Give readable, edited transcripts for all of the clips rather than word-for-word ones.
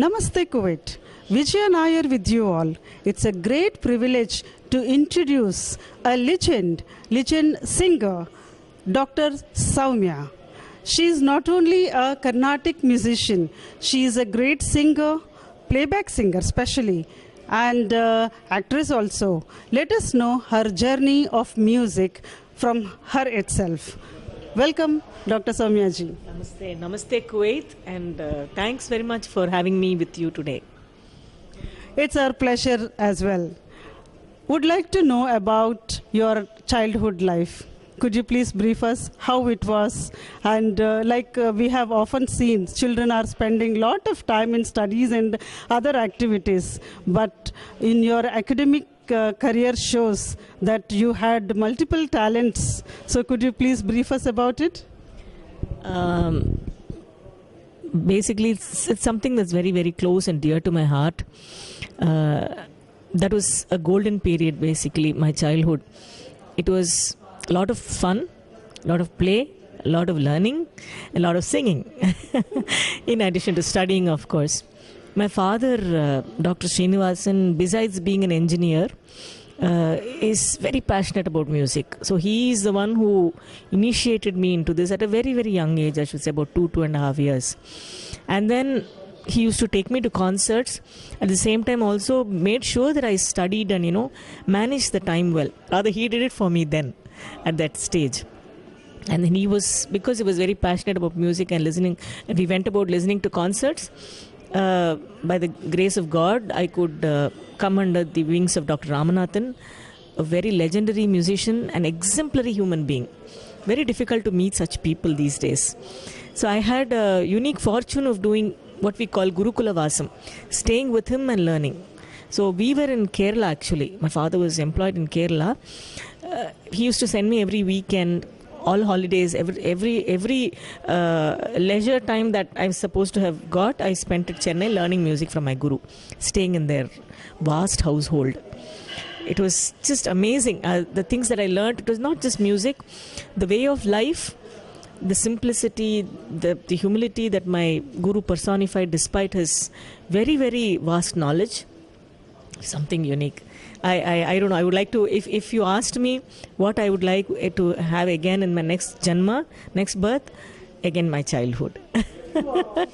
Namaste Kuwait. Vijaya Nair with you all. It's a great privilege to introduce a legend singer, Dr.S.Sowmya. She is not only a Carnatic musician, she is a great singer, playback singer especially, and actress also. Let us know her journey of music from her itself. Welcome, Dr. Sowmya ji. Namaste, Namaste Kuwait, and thanks very much for having me with you today. It's our pleasure as well. Would like to know about your childhood life. Could you please brief us how it was? And we have often seen, children are spending a lot of time in studies and other activities. But in your academic career shows that you had multiple talents. So could you please brief us about it? Basically, it's something that's very, very close and dear to my heart. That was a golden period, basically, my childhood. It was a lot of fun, a lot of play, a lot of learning, a lot of singing, in addition to studying, of course. My father, Dr. Srinivasan, besides being an engineer, is very passionate about music. So he is the one who initiated me into this at a very, very young age, I should say about 2.5 years. And then he used to take me to concerts. At the same time also made sure that I studied and, managed the time well. Rather, he did it for me then at that stage. And then because he was very passionate about music and listening, and we went about listening to concerts. By the grace of God, I could come under the wings of Dr. Ramanathan, a very legendary musician, an exemplary human being. Very difficult to meet such people these days. So I had a unique fortune of doing what we call Gurukula Vasam, staying with him and learning. So we were in Kerala actually. My father was employed in Kerala. He used to send me every weekend, all holidays, every leisure time that I was supposed to have got, I spent at Chennai learning music from my guru, staying in their vast household. It was just amazing. The things that I learned, it was not just music, the way of life, the simplicity, the humility that my guru personified despite his very, very vast knowledge. Something unique. I don't know. I would like to, if you asked me what I would like to have again in my next janma, next birth, again my childhood. Wow.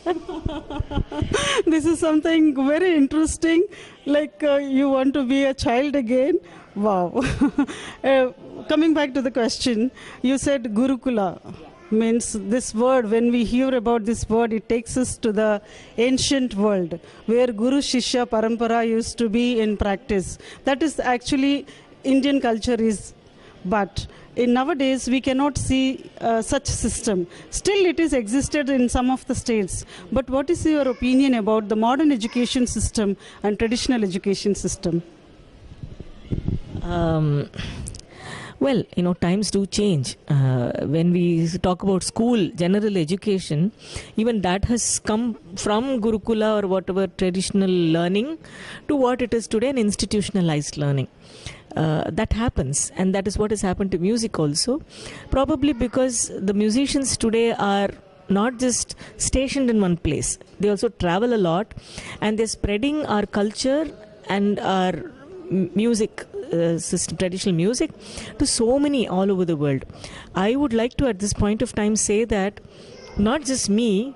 This is something very interesting. Like you want to be a child again. Wow. Coming back to the question, you said Gurukula. Means this word, when we hear about this word, it takes us to the ancient world where Guru Shishya Parampara used to be in practice. That is actually Indian culture is, but in nowadays we cannot see such system. Still it is existed in some of the states. But what is your opinion about the modern education system and traditional education system? Well, times do change. When we talk about school, general education, even that has come from Gurukula or whatever traditional learning to what it is today, an institutionalized learning. That happens, and that is what has happened to music also. Probably because the musicians today are not just stationed in one place. They also travel a lot, and they're spreading our culture and our music system, traditional music, to so many all over the world. I would like to at this point of time say that not just me,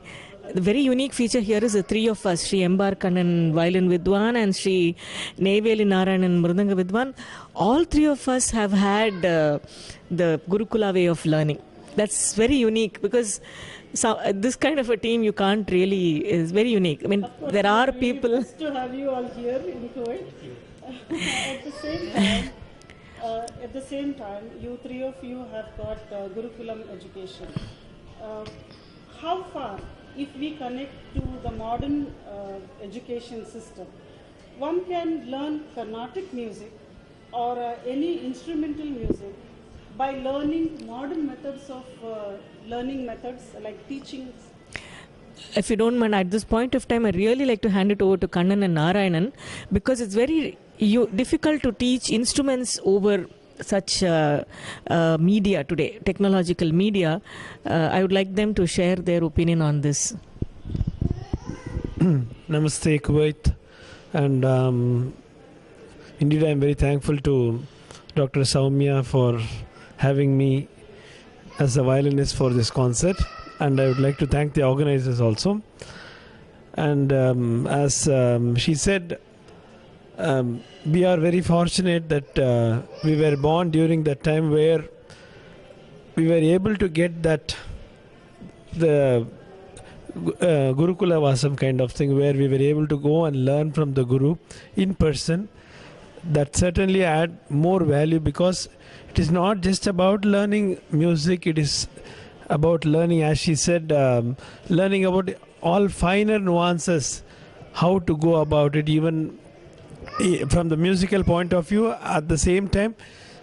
the very unique feature here is the three of us, Sri M.R. Kannan, violin Vidwan, and Sri Neveli Narayanan, Mridanga Vidwan. All three of us have had the Gurukula way of learning. That's very unique because this kind of a team you can't really, is very unique. I mean, there are people. Nice to have you all here in Kuwait. At the same time, you three of you have got Gurukulam education. How far, if we connect to the modern education system, one can learn Carnatic music or any instrumental music by learning modern methods of learning methods like teaching? If you don't mind, at this point of time, I really like to hand it over to Kannan and Narayanan, because it's very difficult to teach instruments over such media today, technological media. I would like them to share their opinion on this. Namaste, Kuwait. And indeed, I'm very thankful to Dr. Soumya for having me as a violinist for this concert. And I would like to thank the organizers also. And as she said, we are very fortunate that we were born during that time where we were able to get that the Gurukula Vasam kind of thing, where we were able to go and learn from the Guru in person. That certainly add more value, because it is not just about learning music, it is about learning, as she said, learning about all finer nuances, how to go about it, even from the musical point of view. At the same time,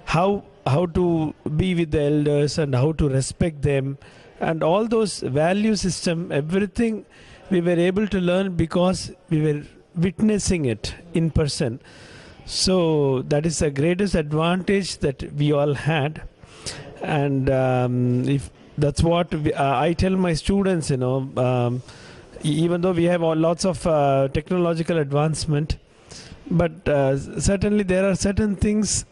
how to be with the elders and how to respect them, and all those value system, everything we were able to learn because we were witnessing it in person. So that is the greatest advantage that we all had. And if that's what I tell my students, even though we have lots of technological advancement, but certainly there are certain things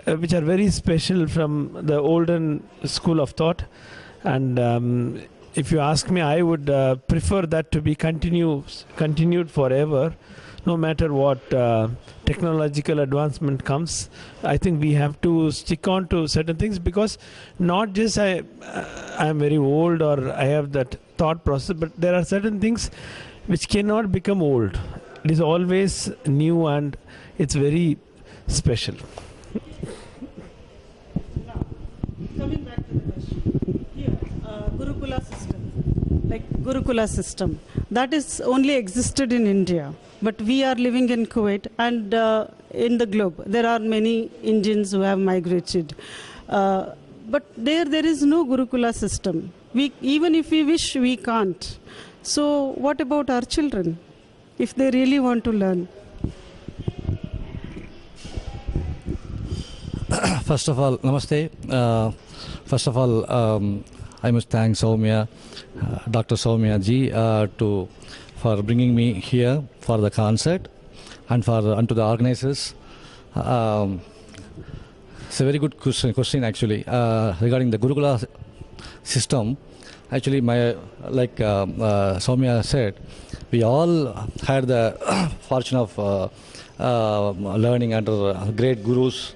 which are very special from the olden school of thought. And if you ask me, I would prefer that to be continued forever, no matter what technological advancement comes. I think we have to stick on to certain things, because not just I am very old or I have that thought process, but there are certain things which cannot become old. It is always new and it's very special. Now, coming back to the question, here, Gurukula system, like Gurukula system, that is only existed in India. But we are living in Kuwait, and in the globe, there are many Indians who have migrated. But there is no Gurukula system. Even if we wish, we can't. So what about our children, if they really want to learn? First of all, namaste. First of all, I must thank Soumya, Dr. Soumya ji, for bringing me here for the concert, and to the organizers. It's a very good question actually, regarding the Gurukula system. Actually, like Soumya said, we all had the fortune of learning under great gurus.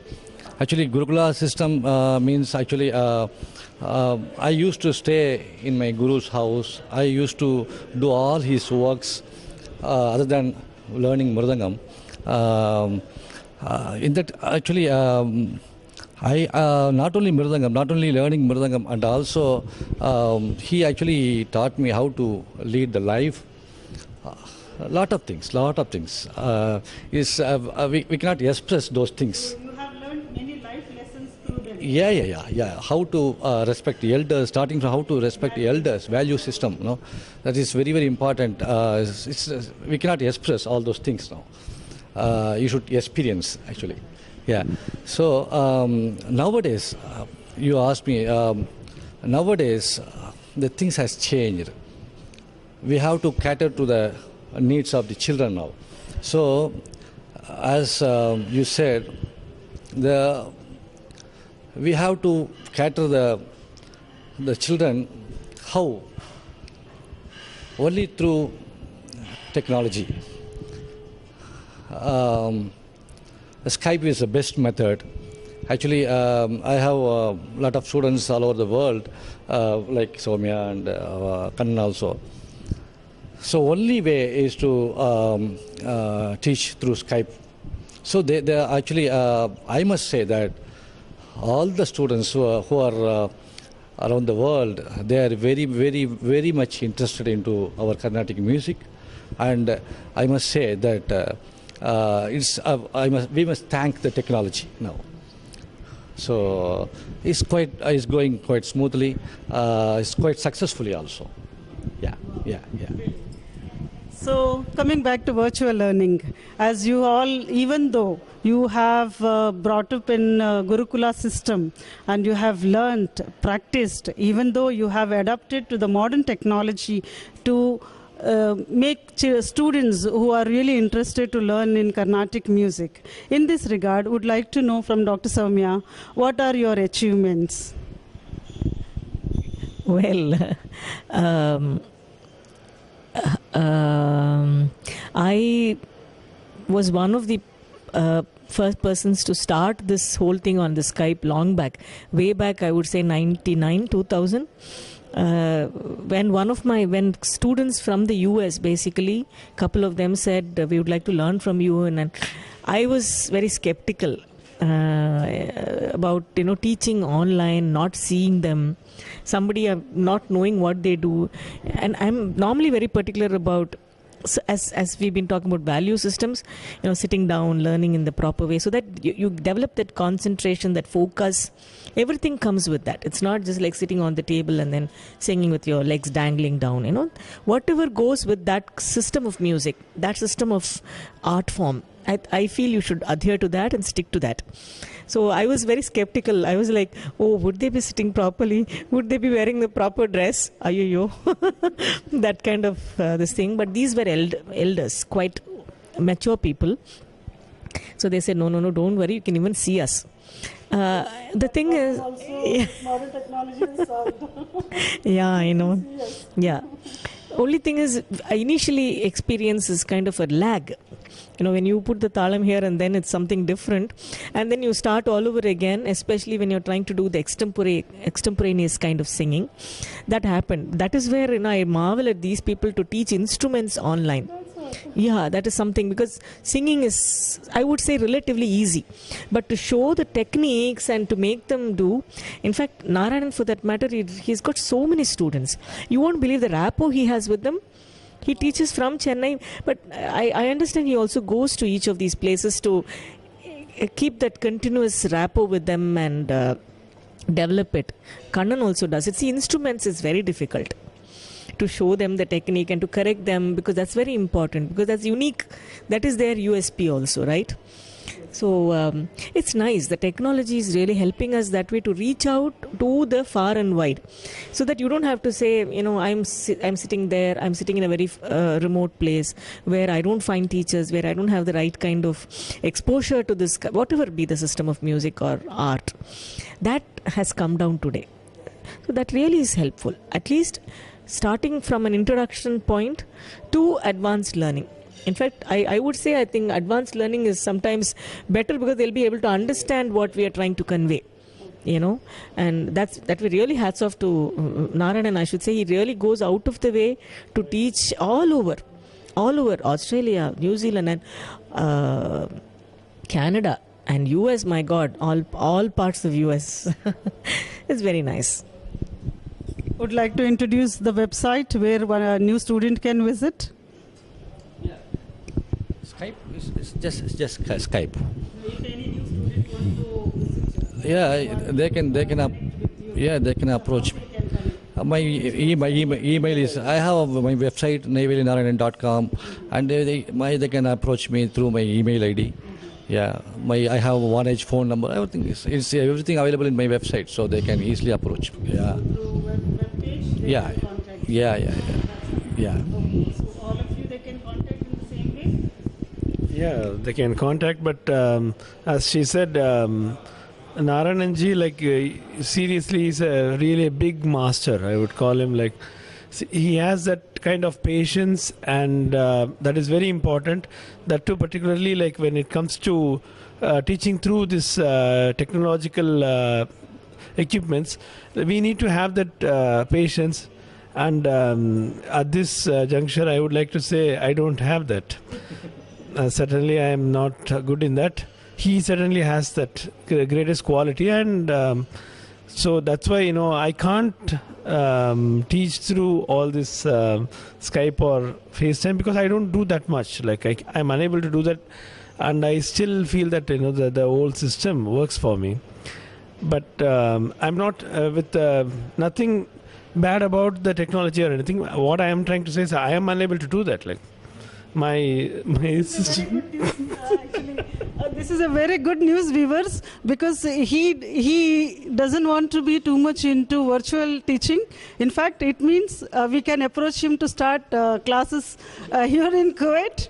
Actually, Gurukula system means actually I used to stay in my guru's house. I used to do all his works other than learning Mridangam. In that, actually, I not only learning Mridangam, and also he actually taught me how to lead the life. Lot of things. We cannot express those things. So you have learned many life lessons through them. Yeah. How to respect the elders, starting from how to respect the elders, value system. That is very, very important. We cannot express all those things now. You should experience actually. Yeah. So nowadays, you ask me. Nowadays, the things has changed. We have to cater to the needs of the children now. So, as you said, we have to cater the children. How? Only through technology. Skype is the best method. Actually, I have a lot of students all over the world, like Soumya and Kannan also. So only way is to teach through Skype. So they actually, I must say that all the students who are around the world, they are very, very, very much interested into our Carnatic music, and I must say that we must thank the technology now. So it's going quite smoothly. It's quite successfully also. Yeah. So coming back to virtual learning, as you all, even though you have brought up in Gurukula system and you have learnt, practiced, even though you have adapted to the modern technology to make students who are really interested to learn in Carnatic music. In this regard, would like to know from Dr. Sowmya, what are your achievements? Well, I was one of the first persons to start this whole thing on the Skype long back, way back, I would say 99, 2000. When students from the US, basically, couple of them said, we would like to learn from you, and I was very skeptical about teaching online, not seeing them, somebody not knowing what they do. And I'm normally very particular about, so as we've been talking about value systems, sitting down, learning in the proper way, so that you develop that concentration, that focus. Everything comes with that. It's not just like sitting on the table and then singing with your legs dangling down. Whatever goes with that system of music, that system of art form, I feel you should adhere to that and stick to that. So I was very skeptical. I was like, oh, would they be sitting properly? Would they be wearing the proper dress? Ayyo. That kind of this thing. But these were elders, quite mature people. So they said, no, don't worry. You can even see us. The thing is, Modern technology is solved. yeah, I know. Yeah. Only thing is, initially experience is kind of a lag. When you put the talam here and then it's something different, and then you start all over again, especially when you're trying to do the extemporaneous kind of singing. That happened. That is where I marvel at these people to teach instruments online. Yeah, that is something, because singing is, I would say, relatively easy. But to show the techniques and to make them do, in fact, Narayan, for that matter, he's got so many students. You won't believe the rapport he has with them. He teaches from Chennai, but I understand he also goes to each of these places to keep that continuous rapport with them and develop it. Kannan also does it. See, instruments is very difficult to show them the technique and to correct them, because that's very important, because that's unique. That is their USP also, right? So it's nice. The technology is really helping us that way to reach out to the far and wide, so that you don't have to say, I'm sitting there, I'm sitting in a very remote place where I don't find teachers, where I don't have the right kind of exposure to this, whatever be the system of music or art. That has come down today. So that really is helpful, at least starting from an introduction point to advanced learning. In fact, I would say I think advanced learning is sometimes better, because they'll be able to understand what we are trying to convey, and that we really hats off to Narayan. I should say he really goes out of the way to teach all over Australia, New Zealand, and Canada and US. My God, all parts of US. It's very nice. Would like to introduce the website where a new student can visit. Skype is just Skype. If any new student wants to visit, Yeah, they can approach me. My email is, I have my website naivelinarayanan.com, and they can approach me through my email ID. Yeah, I have one edge phone number. Everything is everything available in my website, so they can easily approach me. Yeah. Yeah. So all of you, they can contact in the same way? Yeah, they can contact, but as she said, Narayananji, seriously, is really a big master. I would call him he has that kind of patience, and that is very important. That too, particularly when it comes to teaching through this technological equipments, we need to have that patience. And at this juncture, I would like to say I don't have that. Certainly, I am not good in that. He certainly has that greatest quality, and so that's why I can't teach through all this Skype or FaceTime, because I don't do that much. I'm unable to do that, and I still feel that the old system works for me. But I'm not with nothing bad about the technology or anything. What I am trying to say is I am unable to do that. my sister. Actually, this is a very good news, viewers, because he doesn't want to be too much into virtual teaching. In fact, it means we can approach him to start classes here in Kuwait.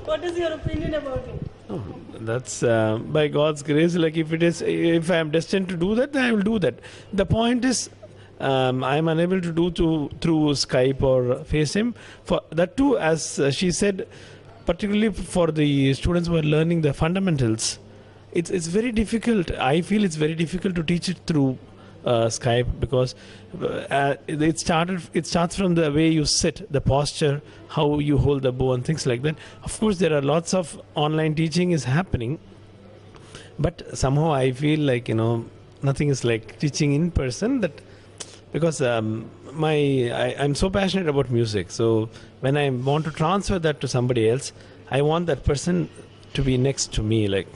What is your opinion about it? Oh, that's by God's grace. Like if I am destined to do that, then I will do that. The point is, I am unable to do through Skype or FaceTime. For that too, as she said, particularly for the students who are learning the fundamentals, it's very difficult. I feel it's very difficult to teach it through Skype, because it starts from the way you sit, the posture, how you hold the bow and things like that. Of course, there are lots of online teaching is happening, but somehow I feel like nothing is like teaching in person. That because I'm so passionate about music, so when I want to transfer that to somebody else, I want that person to be next to me, like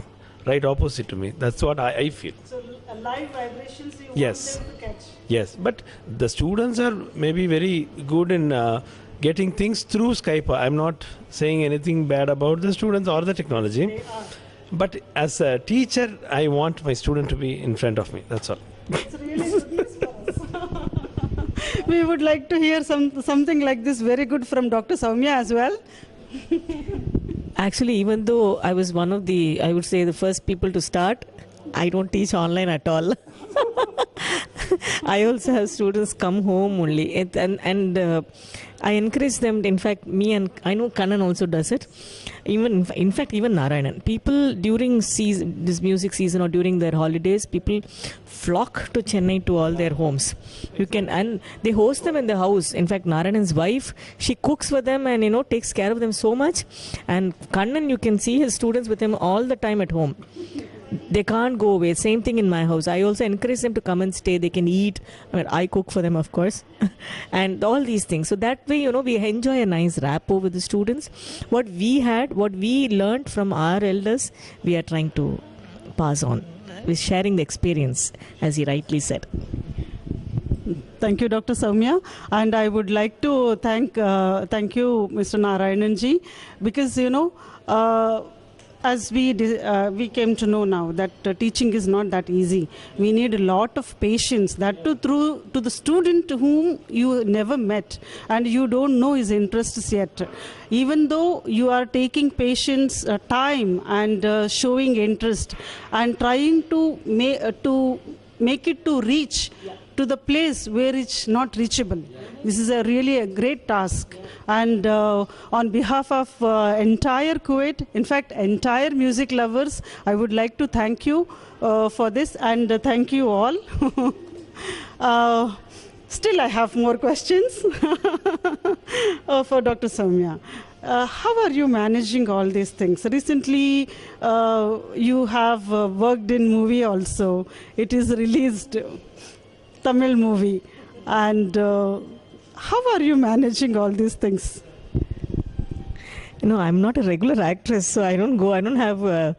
right opposite to me. That's what I feel. So live vibrations you Yes. want them to catch. Yes, but the students are maybe very good in getting things through Skype. I'm not saying anything bad about the students or the technology. They are. But as a teacher, I want my student to be in front of me. That's all. It's really good news for us. We would like to hear something like this very good from Dr. Soumya as well. Actually, even though I was one of the, I would say, the first people to start, I don't teach online at all. I also have students come home only, and I encourage them. In fact, me and I know Kannan also does it. Even in fact, even Narayanan. People during this music season or during their holidays, people flock to Chennai to all their homes. And they host them in the house. In fact, Narayanan's wife, she cooks for them and takes care of them so much. And Kannan, you can see his students with him all the time at home. They can't go away. Same thing in my house. I also encourage them to come and stay. They can eat. I cook for them, of course. And all these things. So that way, we enjoy a nice rapport with the students. What we learned from our elders, we are trying to pass on. We're sharing the experience, as he rightly said. Thank you, Dr. Soumya. And I would like to thank you, Mr. Narayananji, because, as we came to know now that teaching is not that easy. We need a lot of patience, that too to the student whom you never met and you don't know his interests yet. Even though you are taking patience, time and showing interest and trying to make it to reach to the place where it's not reachable. This is really a great task. And on behalf of entire Kuwait, in fact, entire music lovers, I would like to thank you for this, and thank you all. Still, I have more questions for Dr. Soumya. How are you managing all these things? Recently, you have worked in movie also. It is released, Tamil movie. And how are you managing all these things? I'm not a regular actress, so I don't have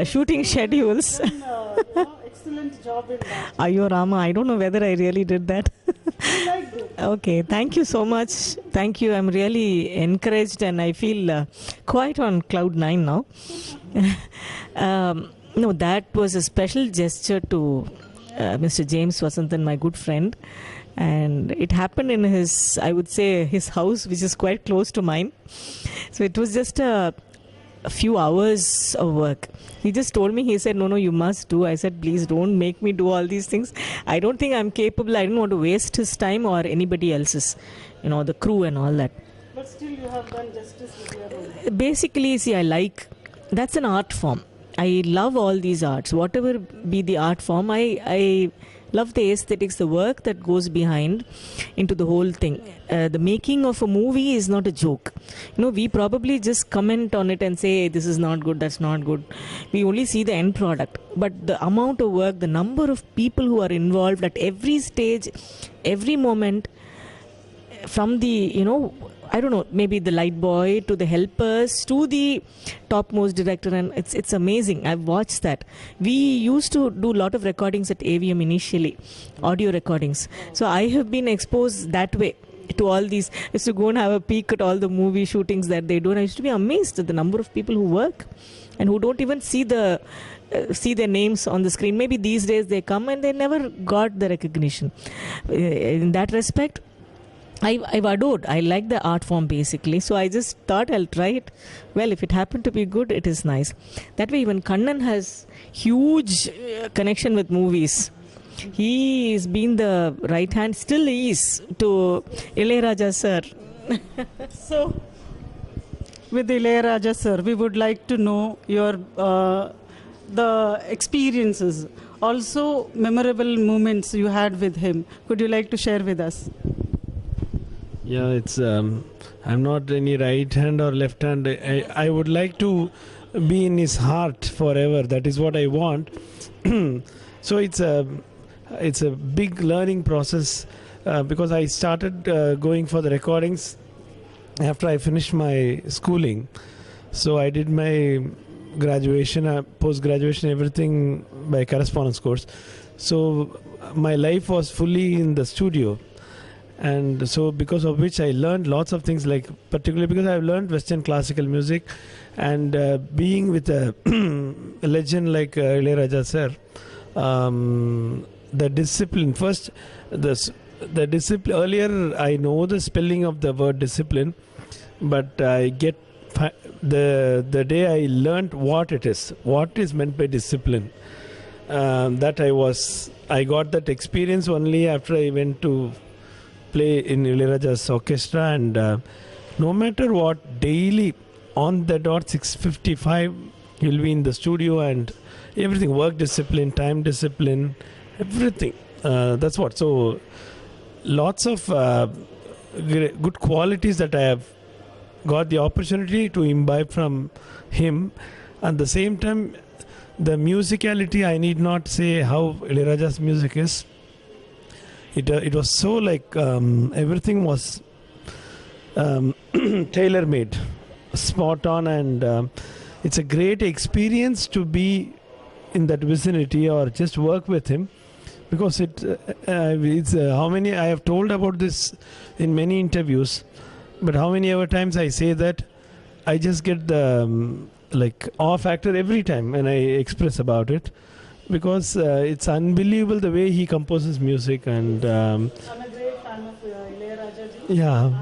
shooting schedules. Excellent job in that. Ayo Rama, I don't know whether I really did that. I liked it. Okay, thank you so much. Thank you. I'm really encouraged and I feel quite on cloud 9 now. No, that was a special gesture to Mr. James Vasantan, my good friend. And it happened in his house, which is quite close to mine. So it was just a few hours of work. He just told me, he said, no, you must do. I said, please don't make me do all these things. I don't think I'm capable. I don't want to waste his time or anybody else's, the crew and all that. But still you have done justice with your role. Basically, that's an art form. I love all these arts. Whatever be the art form, I love the aesthetics, the work that goes behind into the whole thing. The making of a movie is not a joke. We probably just comment on it and say, hey, this is not good, that's not good. We only see the end product. But the amount of work, the number of people who are involved at every stage, every moment, from the, I don't know, maybe the light boy to the helpers to the topmost director, and it's amazing. I've watched that. We used to do a lot of recordings at AVM initially, audio recordings. So I have been exposed that way, to all these. I used to go and have a peek at all the movie shootings that they do, and I used to be amazed at the number of people who work and who don't even see their names on the screen. Maybe these days they come and they never got the recognition. In that respect, I've adored. I like the art form basically. So I just thought I'll try it. Well, if it happened to be good, it is nice. That way, even Kannan has huge connection with movies. He has been the right hand, still is, to Ilayaraja sir. So, with Ilayaraja sir, we would like to know your the experiences, also memorable moments you had with him. Could you like to share with us? Yeah, it's I'm not any right hand or left hand. I would like to be in his heart forever. That is what I want. So it's a big learning process because I started going for the recordings after I finished my schooling. So I did my graduation, post-graduation, everything by correspondence course. So my life was fully in the studio. And so because of which I learned lots of things, like particularly because I've learned Western classical music, and being with a legend like Ilayaraja sir, the discipline, first the discipline, earlier I know the spelling of the word discipline, but I get the day I learned what is meant by discipline, that I got that experience only after I went to play in Ilayaraja's orchestra, and no matter what, daily on the dot 6:55 you'll be in the studio, and everything, work discipline, time discipline, everything. That's what. So lots of good qualities that I have got the opportunity to imbibe from him. At the same time, the musicality, I need not say how Ilayaraja's music is. It was so like everything was tailor-made, spot on, and it's a great experience to be in that vicinity or just work with him, because it's how many I have told about this in many interviews, but how many ever times I say that I just get the like awe factor every time when I express about it, because it's unbelievable the way he composes music. And I'm a great fan of Ilayaraja ji. yeah, And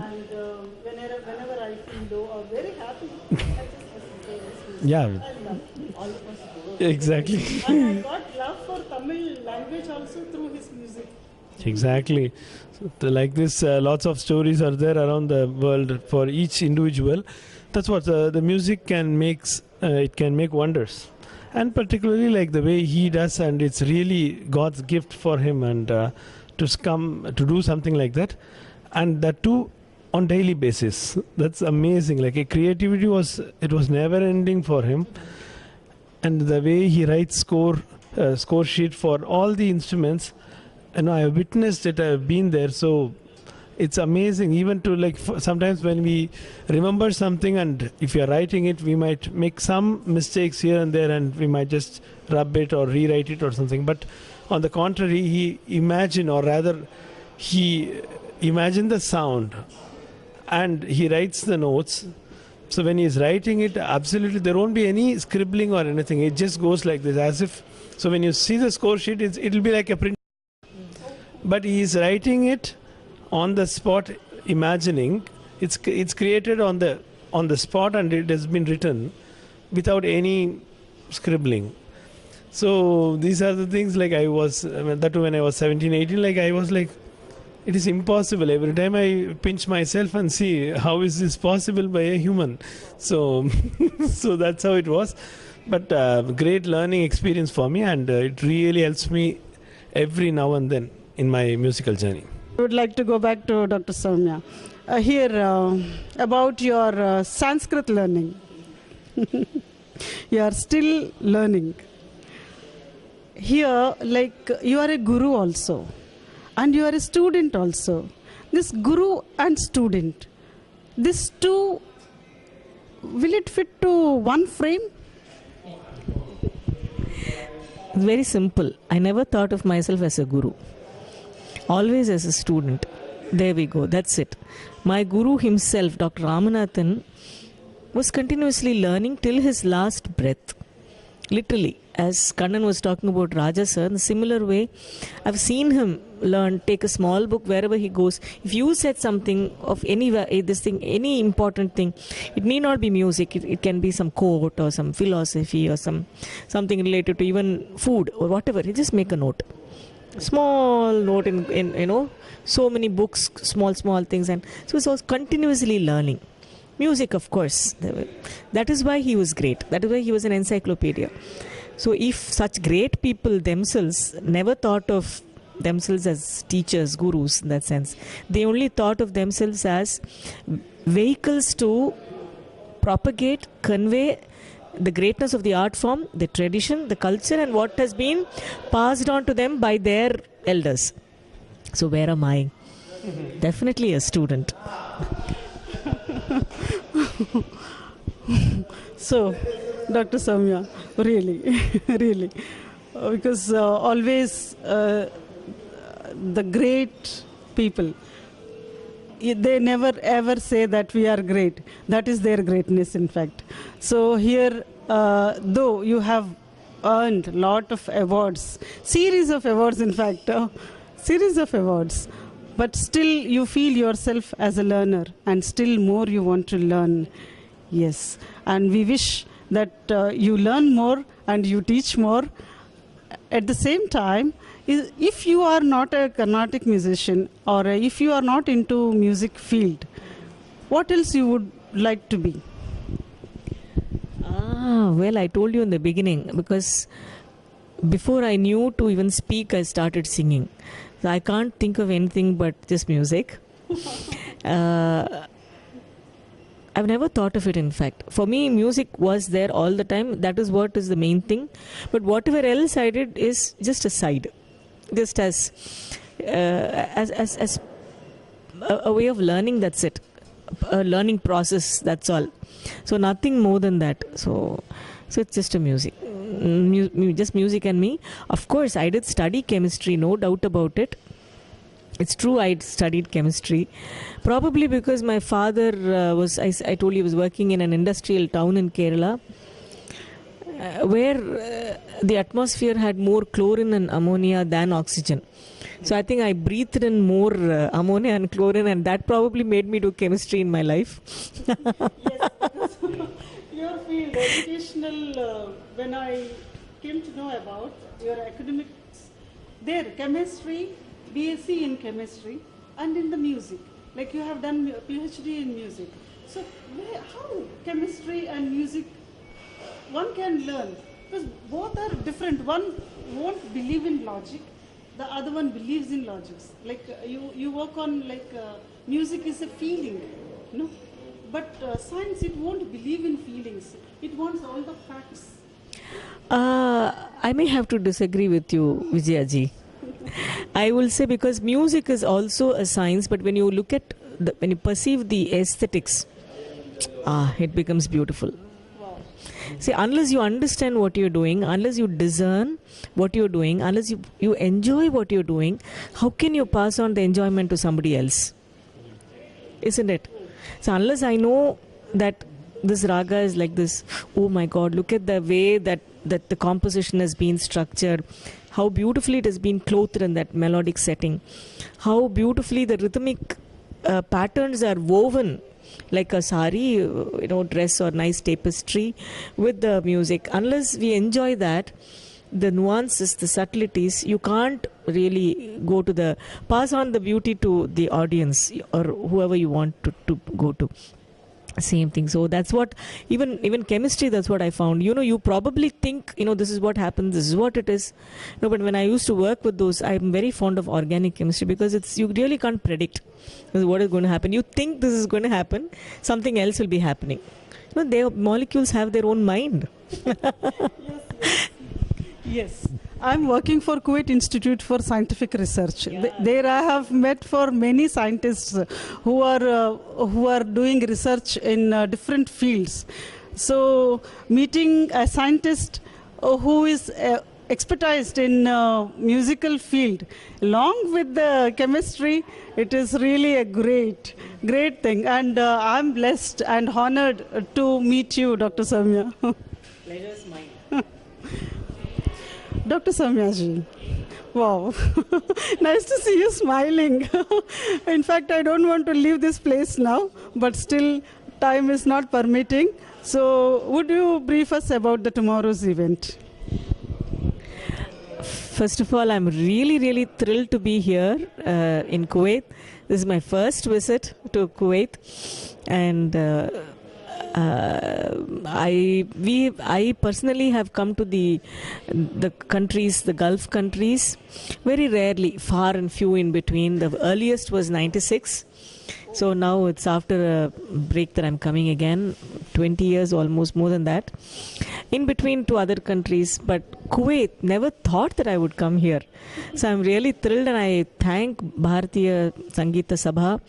whenever I feel low or very happy, I just listen to his music. yeah, I love all of us. exactly. And I got love for Tamil language also through his music. Exactly. So, like this, lots of stories are there around the world for each individual. That's what the music can make. It can make wonders, and particularly like the way he does, and it's really God's gift for him, and to come to do something like that, and that too on daily basis. That's amazing. Like a creativity was never ending for him, and the way he writes score sheet for all the instruments. I have witnessed it. I have been there, so it's amazing. Even to like sometimes when we remember something, and if you are writing it, we might make some mistakes here and there, and we might just rub it or rewrite it or something. But on the contrary, he imagined the sound, and he writes the notes. So when he is writing it, absolutely there won't be any scribbling or anything. It just goes like this, as if. So when you see the score sheet, it'll be like a print. But he is writing it on the spot, imagining it's created on the spot, and it has been written without any scribbling. So these are the things, like that when I was 17, 18, like I was like, it is impossible. Every time I pinch myself and see how is this possible by a human. So so that's how it was. But great learning experience for me, and it really helps me every now and then in my musical journey. I would like to go back to Dr. Sowmya. About your Sanskrit learning. You are still learning. Here, like you are a guru also, and you are a student also. This guru and student, these two, will it fit to one frame? Very simple. I never thought of myself as a guru. Always as a student. There we go. That's it. My guru himself, Dr. Ramanathan, was continuously learning till his last breath. Literally, as Kannan was talking about Raja sir, in a similar way, I've seen him learn, take a small book wherever he goes. If you said something of any important thing, it need not be music. It can be some quote or some philosophy or something related to even food or whatever. You just make a note. Small note in so many books, small things, and so he was continuously learning. Music, of course. That is why he was great. That is why he was an encyclopedia. So if such great people themselves never thought of themselves as teachers, gurus in that sense, they only thought of themselves as vehicles to propagate, convey the greatness of the art form, the tradition, the culture, and what has been passed on to them by their elders. So where am I? Definitely a student. So, Dr. Sowmya, really, because always the great people, they never ever say that we are great. That is their greatness, in fact. So here, though you have earned a lot of awards, series of awards, in fact, series of awards, but still you feel yourself as a learner, and still more you want to learn. Yes, and we wish that you learn more and you teach more. At the same time, if you are not a Carnatic musician, or if you are not into music field, what else you would like to be? Well, I told you in the beginning, because before I knew to even speak, I started singing. So I can't think of anything but just music. I've never thought of it, in fact. For me, music was there all the time. That is what is the main thing. But whatever else I did is just a side. Just as a way of learning, that's it. A learning process, that's all. So nothing more than that. So it's just a music. Just music and me. Of course, I did study chemistry, no doubt about it. It's true, I studied chemistry. Probably because my father I told you, was working in an industrial town in Kerala, where the atmosphere had more chlorine and ammonia than oxygen. So I think I breathed in more ammonia and chlorine, and that probably made me do chemistry in my life. Yes, because your field, educational, when I came to know about your academics, there, chemistry, BSc in chemistry, and in the music. Like you have done PhD in music. So how chemistry and music one can learn? Because both are different. One won't believe in logic, the other one believes in logics. Like you work on music is a feeling, no? But science, it won't believe in feelings. It wants all the facts. I may have to disagree with you, Vijaya ji. I will say, because music is also a science, but when you look at when you perceive the aesthetics, it becomes beautiful. Wow. See, unless you understand what you're doing, unless you discern what you're doing, unless you enjoy what you're doing, how can you pass on the enjoyment to somebody else? Isn't it? So unless I know that this raga is like this, oh my God, look at the way that the composition has been structured, how beautifully it has been clothed in that melodic setting, how beautifully the rhythmic patterns are woven like a sari, dress or nice tapestry with the music. Unless we enjoy that, the nuances, the subtleties, you can't really go to pass on the beauty to the audience or whoever you want to go to. Same thing. So that's what, even chemistry, that's what I found. You probably think, this is what happens, this is what it is. No, but when I used to work with those, I'm very fond of organic chemistry, because you really can't predict what is going to happen. You think this is going to happen, something else will be happening. Their molecules have their own mind. Yes. I'm working for Kuwait Institute for Scientific Research. Yeah. There I have met for many scientists who are doing research in different fields. So meeting a scientist who is expertised in musical field, along with the chemistry. It is really a great thing, and I'm blessed and honored to meet you, Dr. Sowmya. Pleasure is mine. Dr. Sowmya-ji, wow, nice to see you smiling. In fact, I don't want to leave this place now, but still time is not permitting. So would you brief us about the tomorrow's event? First of all, I'm really thrilled to be here in Kuwait. This is my first visit to Kuwait, and I personally have come to the countries, the Gulf countries, very rarely, far and few in between. The earliest was 96. So now it's after a break that I'm coming again, 20 years, almost more than that, in between to other countries. But Kuwait, never thought that I would come here. So I'm really thrilled, and I thank Bharatiya Sangeeta Sabha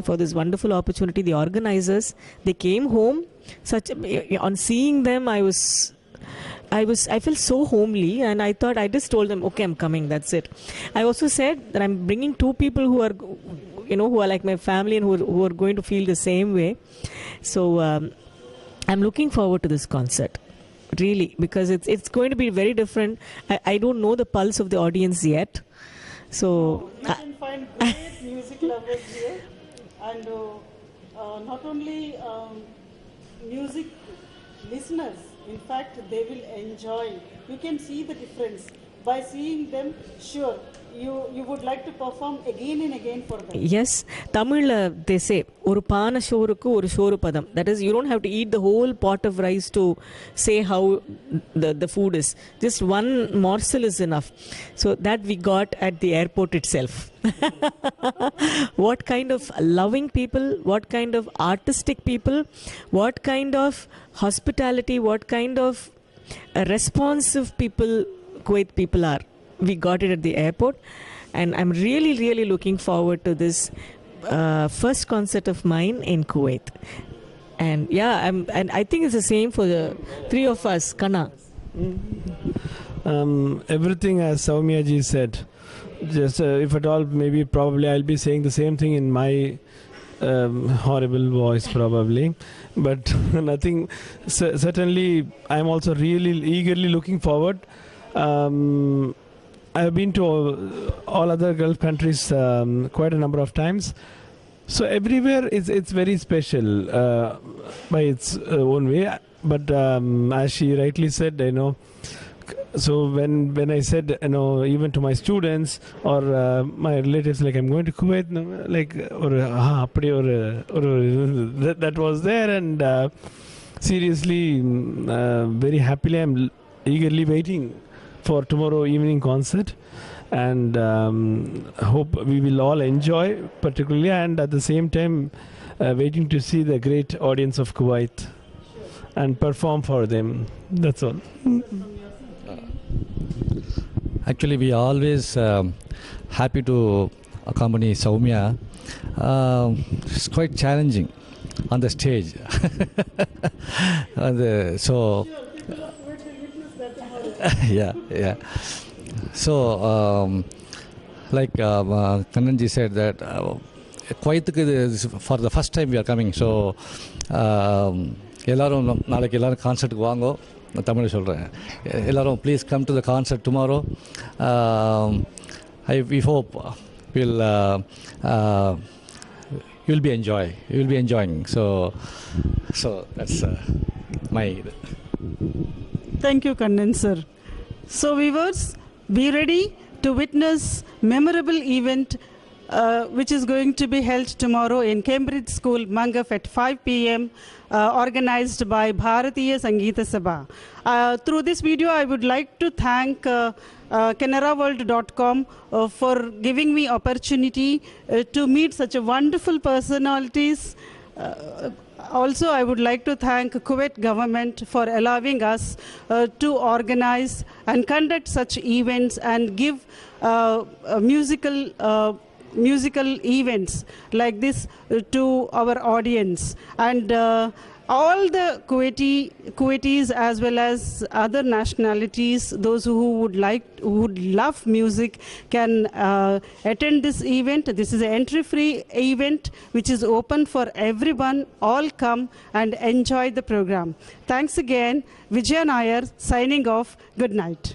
for this wonderful opportunity. The organizers, they came home. On seeing them, I felt so homely, and I thought, I just told them, okay, I'm coming, that's it. I also said that I'm bringing two people who are, who are like my family and who are going to feel the same way. So I'm looking forward to this concert, really, because it's going to be very different. I don't know the pulse of the audience yet. So you can find great music lovers here, and not only music listeners, in fact, they will enjoy. You can see the difference. By seeing them, sure, you would like to perform again and again for them. Yes, Tamil they say, oru paana shorukku oru shoru padam. That is, you don't have to eat the whole pot of rice to say how the food is. Just one morsel is enough. So that we got at the airport itself. What kind of loving people, what kind of artistic people, what kind of hospitality, what kind of responsive people Kuwait people are. We got it at the airport, and I'm really looking forward to this first concert of mine in Kuwait. And yeah, and I think it's the same for the three of us. Kana. Everything as Sowmya ji said. Just if at all, maybe probably I'll be saying the same thing in my horrible voice probably, but nothing. Certainly, I'm also really eagerly looking forward. I've been to all other Gulf countries quite a number of times. So everywhere it's very special by its own way. But as she rightly said, so when I said, even to my students or my relatives, like I'm going to Kuwait, like that was there, and seriously, very happily, I'm eagerly waiting for tomorrow evening concert, and hope we will all enjoy particularly, and at the same time waiting to see the great audience of Kuwait and perform for them. That's all. Actually, we are always happy to accompany Sowmya. It's quite challenging on the stage. Yeah. So, like Kannanji said that Kuwait for the first time we are coming. So, எல்லாரும் நாளைக்கு எல்லாரும் கான்சர்ட்டுக்கு வாங்கோ. நான் தமிழ் சொல்கிறேன். எல்லாரும் please come to the concert tomorrow. We hope you'll be enjoying. So that's my. Thank you, Kannan sir. So viewers, be ready to witness memorable event which is going to be held tomorrow in Cambridge School, Mangaf at 5 p.m. Organized by Bharatiya Sangeeta Sabha. Through this video, I would like to thank canaraworld.com for giving me opportunity to meet such a wonderful personalities. Also, I would like to thank Kuwait government for allowing us to organize and conduct such events and give musical events like this to our audience. And all the Kuwaitis as well as other nationalities, those who would love music, can attend this event. This is an entry-free event which is open for everyone. All come and enjoy the program. Thanks again. Vijaya Nair signing off. Good night.